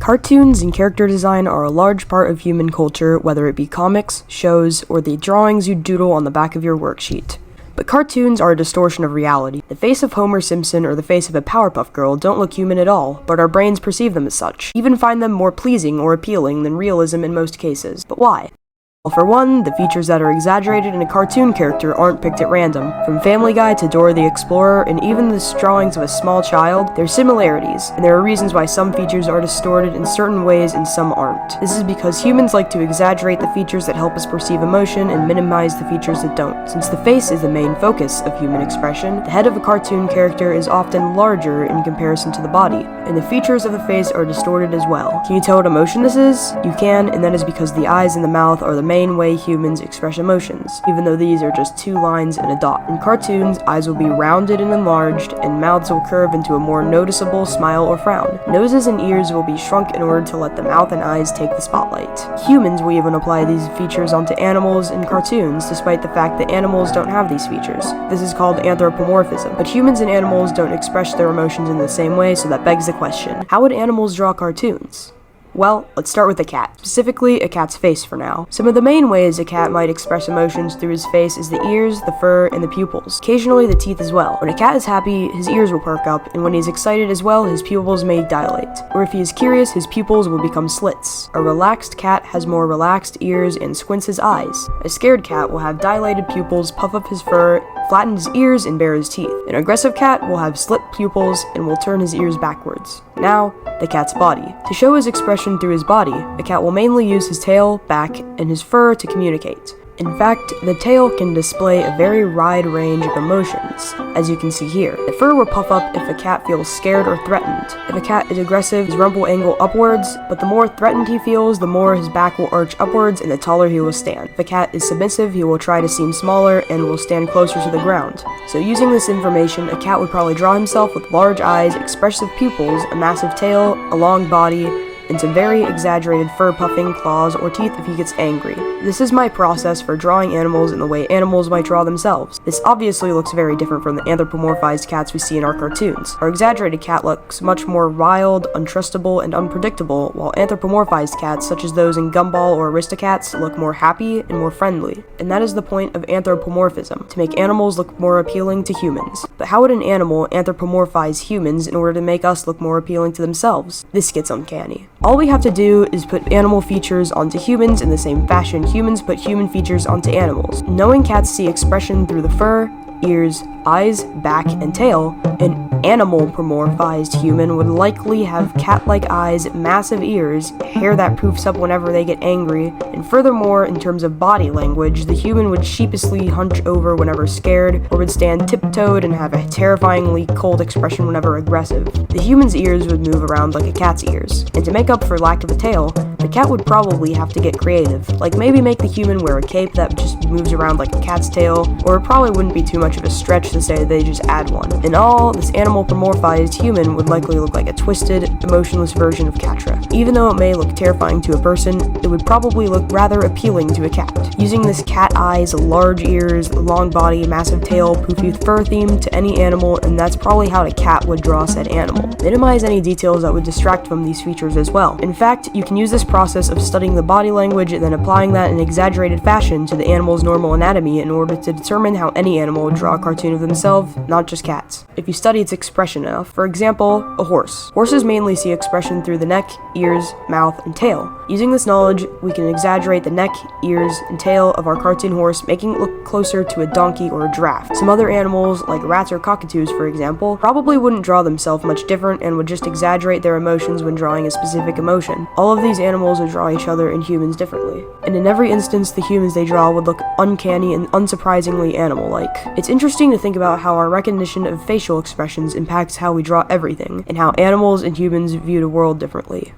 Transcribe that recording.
Cartoons and character design are a large part of human culture, whether it be comics, shows, or the drawings you doodle on the back of your worksheet. But cartoons are a distortion of reality. The face of Homer Simpson or the face of a Powerpuff Girl don't look human at all, but our brains perceive them as such, even find them more pleasing or appealing than realism in most cases. But why? Well, for one, the features that are exaggerated in a cartoon character aren't picked at random. From Family Guy to Dora the Explorer, and even the drawings of a small child, there are similarities, and there are reasons why some features are distorted in certain ways and some aren't. This is because humans like to exaggerate the features that help us perceive emotion and minimize the features that don't. Since the face is the main focus of human expression, the head of a cartoon character is often larger in comparison to the body, and the features of the face are distorted as well. Can you tell what emotion this is? You can, and that is because the eyes and the mouth are the main way humans express emotions, even though these are just two lines and a dot. In cartoons, eyes will be rounded and enlarged, and mouths will curve into a more noticeable smile or frown. Noses and ears will be shrunk in order to let the mouth and eyes take the spotlight. Humans will even apply these features onto animals in cartoons, despite the fact that animals don't have these features. This is called anthropomorphism. But humans and animals don't express their emotions in the same way, so that begs the question, how would animals draw cartoons? Well, let's start with a cat, specifically a cat's face for now. Some of the main ways a cat might express emotions through his face is the ears, the fur, and the pupils. Occasionally the teeth as well. When a cat is happy, his ears will perk up, and when he's excited as well, his pupils may dilate. Or if he is curious, his pupils will become slits. A relaxed cat has more relaxed ears and squints his eyes. A scared cat will have dilated pupils, puff up his fur, flatten his ears, and bare his teeth. An aggressive cat will have slit pupils and will turn his ears backwards. Now, the cat's body. To show his expression through his body, a cat will mainly use his tail, back, and his fur to communicate. In fact, the tail can display a very wide range of emotions, as you can see here. The fur will puff up if a cat feels scared or threatened. If a cat is aggressive, his rump will angle upwards, but the more threatened he feels, the more his back will arch upwards and the taller he will stand. If a cat is submissive, he will try to seem smaller and will stand closer to the ground. So using this information, a cat would probably draw himself with large eyes, expressive pupils, a massive tail, a long body, and some very exaggerated fur-puffing claws or teeth if he gets angry. This is my process for drawing animals in the way animals might draw themselves. This obviously looks very different from the anthropomorphized cats we see in our cartoons. Our exaggerated cat looks much more wild, untrustable, and unpredictable, while anthropomorphized cats, such as those in Gumball or Aristocats, look more happy and more friendly. And that is the point of anthropomorphism, to make animals look more appealing to humans. But how would an animal anthropomorphize humans in order to make us look more appealing to themselves? This gets uncanny. All we have to do is put animal features onto humans in the same fashion humans put human features onto animals. Knowing cats see expression through the fur, ears, eyes, back, and tail, an animal-pomorphized human would likely have cat-like eyes, massive ears, hair that poofs up whenever they get angry, and furthermore, in terms of body language, the human would sheepishly hunch over whenever scared, or would stand tiptoed and have a terrifyingly cold expression whenever aggressive. The human's ears would move around like a cat's ears, and to make up for lack of a tail, the cat would probably have to get creative, like maybe make the human wear a cape that just moves around like a cat's tail, or it probably wouldn't be too much of a stretch to say they just add one. In all, this animal-pomorphized human would likely look like a twisted, emotionless version of Catra. Even though it may look terrifying to a person, it would probably look rather appealing to a cat. Using this cat eyes, large ears, long body, massive tail, poofy fur theme to any animal, and that's probably how a cat would draw said animal. Minimize any details that would distract from these features as well. In fact, you can use this process of studying the body language and then applying that in exaggerated fashion to the animal's normal anatomy in order to determine how any animal would draw a cartoon of themselves, not just cats. If you study its expression enough, for example, a horse. Horses mainly see expression through the neck, ears, mouth, and tail. Using this knowledge, we can exaggerate the neck, ears, and tail of our cartoon horse, making it look closer to a donkey or a giraffe. Some other animals, like rats or cockatoos for example, probably wouldn't draw themselves much different and would just exaggerate their emotions when drawing a specific emotion. All of these animals would draw each other and humans differently. And in every instance, the humans they draw would look uncanny and unsurprisingly animal-like. It's interesting to think about how our recognition of facial expressions impacts how we draw everything, and how animals and humans view the world differently.